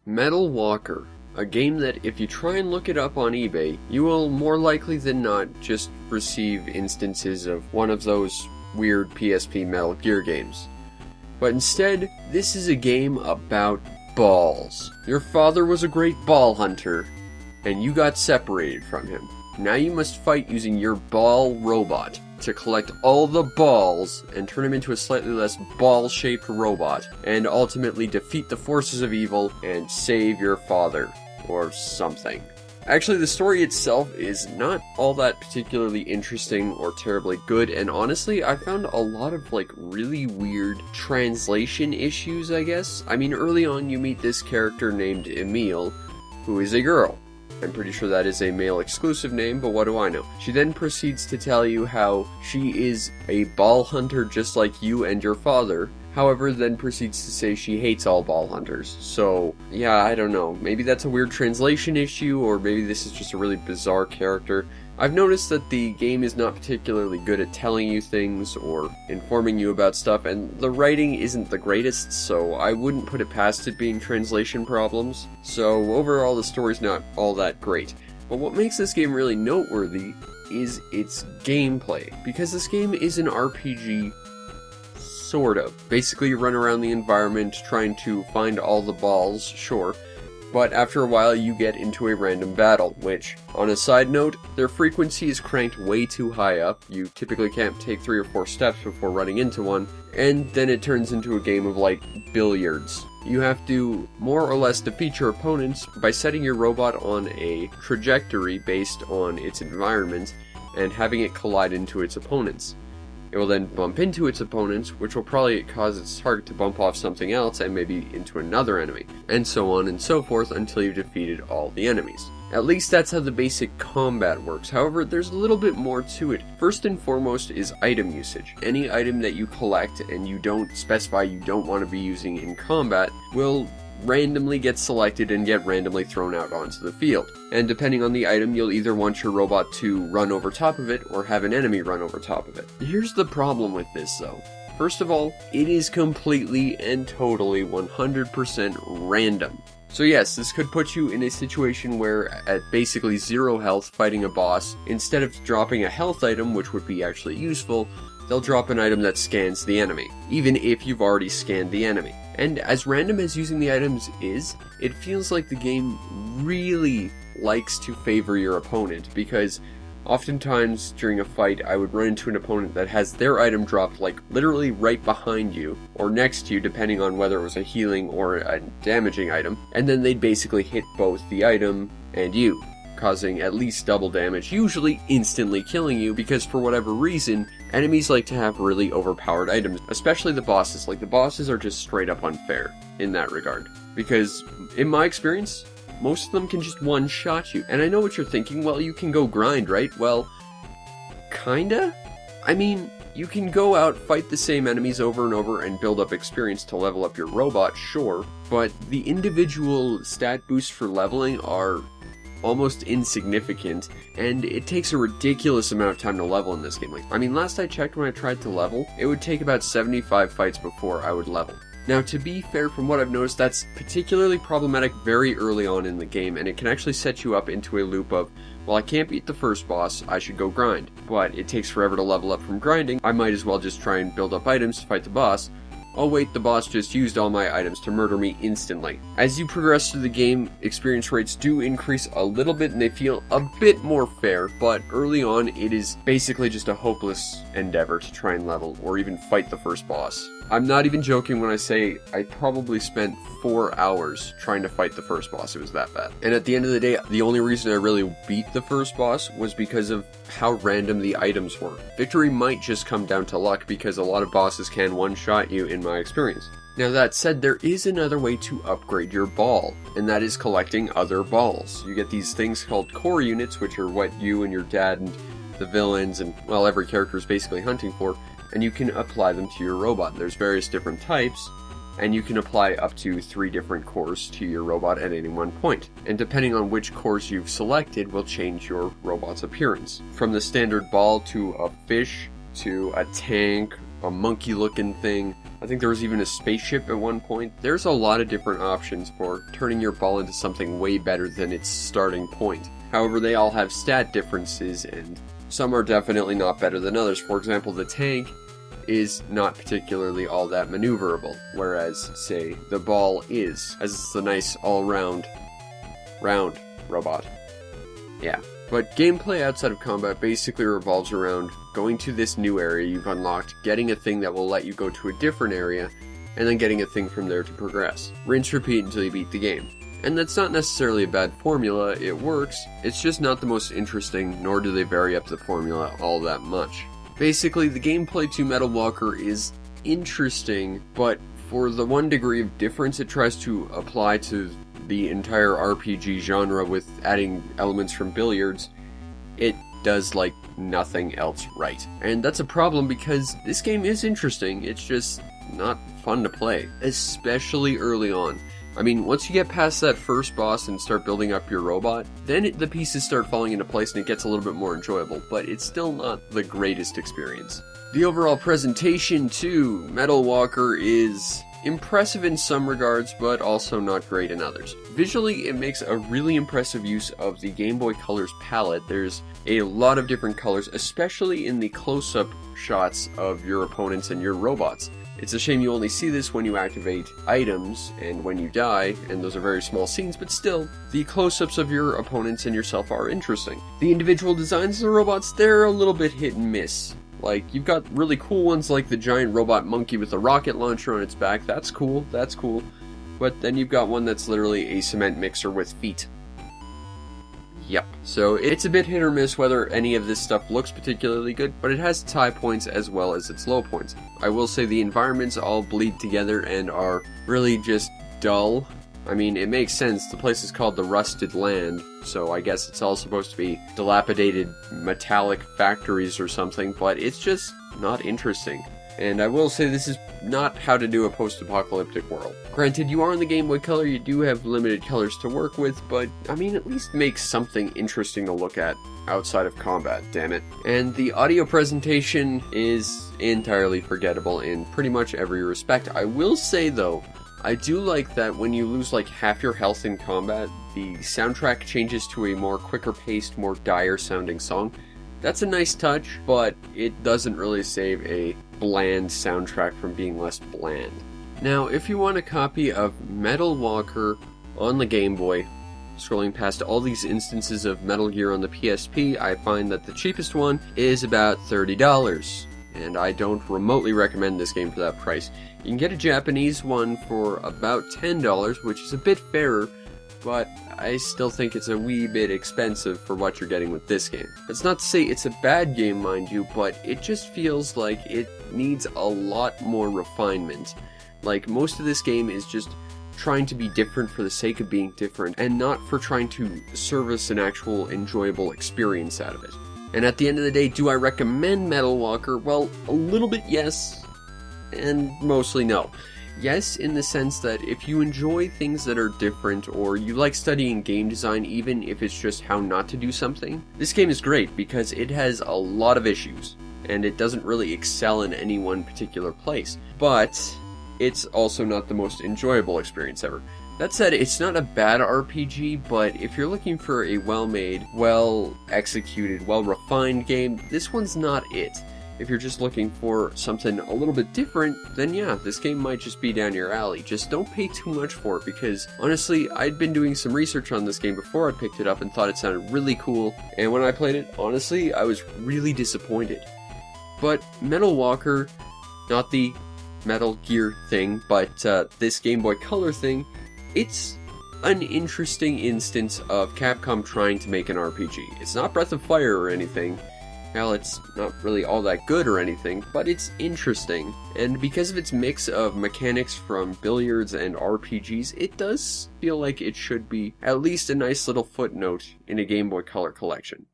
Metal Walker, a game that if you try and look it up on eBay, you will more likely than not just receive instances of one of those weird PSP Metal Gear games. But instead, this is a game about balls. Your father was a great ball hunter, and you got separated from him. Now you must fight using your ball robot to collect all the balls and turn him into a slightly less ball-shaped robot, and ultimately defeat the forces of evil and save your father, or something. Actually, the story itself is not all that particularly interesting or terribly good, and honestly, I found a lot of, really weird translation issues, I guess. I mean, early on you meet this character named Emile, who is a girl. I'm pretty sure that is a male-exclusive name, but what do I know? She then proceeds to tell you how she is a ball hunter just like you and your father, however, then proceeds to say she hates all ball hunters. So, yeah, I don't know. Maybe that's a weird translation issue, or maybe this is just a really bizarre character. I've noticed that the game is not particularly good at telling you things or informing you about stuff, and the writing isn't the greatest, so I wouldn't put it past it being translation problems. So overall, the story's not all that great. But what makes this game really noteworthy is its gameplay, because this game is an RPG, sort of. Basically, you run around the environment trying to find all the balls, sure, but after a while you get into a random battle, which, on a side note, their frequency is cranked way too high up. You typically can't take 3 or 4 steps before running into one, and then it turns into a game of, billiards. You have to more or less defeat your opponents by setting your robot on a trajectory based on its environment and having it collide into its opponents. It will then bump into its opponents, which will probably cause its target to bump off something else and maybe into another enemy, and so on and so forth until you've defeated all the enemies. At least that's how the basic combat works. However, there's a little bit more to it. First and foremost is item usage. Any item that you collect and you don't specify you don't want to be using in combat will randomly get selected and get randomly thrown out onto the field. And depending on the item, you'll either want your robot to run over top of it or have an enemy run over top of it. Here's the problem with this though. First of all, it is completely and totally 100% random. So yes, this could put you in a situation where at basically 0 health fighting a boss, instead of dropping a health item, which would be actually useful, they'll drop an item that scans the enemy, even if you've already scanned the enemy. And as random as using the items is, it feels like the game really likes to favor your opponent, because oftentimes during a fight I would run into an opponent that has their item dropped literally right behind you, or next to you depending on whether it was a healing or a damaging item, and then they'd basically hit both the item and you, causing at least double damage, usually instantly killing you, because for whatever reason, enemies like to have really overpowered items, especially the bosses. The bosses are just straight up unfair in that regard, because in my experience, most of them can just one-shot you. And I know what you're thinking, well, you can go grind, right? Well, kinda? I mean, you can go out, fight the same enemies over and over, and build up experience to level up your robot, sure, but the individual stat boosts for leveling are almost insignificant, and it takes a ridiculous amount of time to level in this game. I mean, last I checked when I tried to level, it would take about 75 fights before I would level. Now, to be fair, from what I've noticed, that's particularly problematic very early on in the game, and it can actually set you up into a loop of, well, I can't beat the first boss, I should go grind. But it takes forever to level up from grinding, I might as well just try and build up items to fight the boss. Oh wait, the boss just used all my items to murder me instantly. As you progress through the game, experience rates do increase a little bit and they feel a bit more fair, but early on it is basically just a hopeless endeavor to try and level or even fight the first boss. I'm not even joking when I say I probably spent 4 hours trying to fight the first boss. It was that bad. And at the end of the day, the only reason I really beat the first boss was because of how random the items were. Victory might just come down to luck because a lot of bosses can one-shot you in my experience. Now that said, there is another way to upgrade your ball, and that is collecting other balls. You get these things called core units, which are what you and your dad and the villains and, well, every character is basically hunting for, and you can apply them to your robot. There's various different types, and you can apply up to 3 different cores to your robot at any one point. And depending on which cores you've selected will change your robot's appearance. From the standard ball to a fish, to a tank, a monkey-looking thing, I think there was even a spaceship at one point. There's a lot of different options for turning your ball into something way better than its starting point. However, they all have stat differences, and some are definitely not better than others. For example, the tank is not particularly all that maneuverable, whereas, say, the ball is, as it's a nice all-round round robot. Yeah. But gameplay outside of combat basically revolves around going to this new area you've unlocked, getting a thing that will let you go to a different area, and then getting a thing from there to progress. Rinse, repeat until you beat the game. And that's not necessarily a bad formula, it works, it's just not the most interesting, nor do they vary up the formula all that much. Basically, the gameplay to Metal Walker is interesting, but for the one degree of difference it tries to apply to the entire RPG genre with adding elements from billiards, it does like nothing else right. And that's a problem because this game is interesting, it's just not fun to play, especially early on. I mean, once you get past that first boss and start building up your robot, then the pieces start falling into place and it gets a little bit more enjoyable, but it's still not the greatest experience. The overall presentation to Metal Walker is impressive in some regards, but also not great in others. Visually, it makes a really impressive use of the Game Boy Color's palette. There's a lot of different colors, especially in the close-up shots of your opponents and your robots. It's a shame you only see this when you activate items and when you die, and those are very small scenes, but still, the close-ups of your opponents and yourself are interesting. The individual designs of the robots, they're a little bit hit and miss. Like, you've got really cool ones like the giant robot monkey with a rocket launcher on its back, that's cool. But then you've got one that's literally a cement mixer with feet. Yep. So it's a bit hit or miss whether any of this stuff looks particularly good, but it has its high points as well as its low points. I will say the environments all bleed together and are really just dull. I mean, it makes sense, the place is called the Rusted Land, so I guess it's all supposed to be dilapidated metallic factories or something, but it's just not interesting. And I will say this is not how to do a post-apocalyptic world. Granted, you are on the Game Boy Color, you do have limited colors to work with, but I mean, at least make something interesting to look at outside of combat, damn it. And the audio presentation is entirely forgettable in pretty much every respect. I will say though, I do like that when you lose like half your health in combat, the soundtrack changes to a more quicker paced, more dire sounding song. That's a nice touch, but it doesn't really save a bland soundtrack from being less bland. Now, if you want a copy of Metal Walker on the Game Boy, scrolling past all these instances of Metal Gear on the PSP, I find that the cheapest one is about $30. And I don't remotely recommend this game for that price. You can get a Japanese one for about $10, which is a bit fairer, but I still think it's a wee bit expensive for what you're getting with this game. It's not to say it's a bad game, mind you, but it just feels like it needs a lot more refinement. Like, most of this game is just trying to be different for the sake of being different, and not for trying to service an actual enjoyable experience out of it. And at the end of the day, do I recommend Metal Walker? Well, a little bit yes, and mostly no. Yes, in the sense that if you enjoy things that are different, or you like studying game design even if it's just how not to do something, this game is great because it has a lot of issues, and it doesn't really excel in any one particular place. But it's also not the most enjoyable experience ever. That said, it's not a bad RPG, but if you're looking for a well-made, well-executed, well-refined game, this one's not it. If you're just looking for something a little bit different, then yeah, this game might just be down your alley. Just don't pay too much for it, because honestly, I'd been doing some research on this game before I picked it up and thought it sounded really cool, and when I played it, honestly, I was really disappointed. But Metal Walker, not the Metal Gear thing, but this Game Boy Color thing, it's an interesting instance of Capcom trying to make an RPG. It's not Breath of Fire or anything. Hell, it's not really all that good or anything, but it's interesting. And because of its mix of mechanics from billiards and RPGs, it does feel like it should be at least a nice little footnote in a Game Boy Color collection.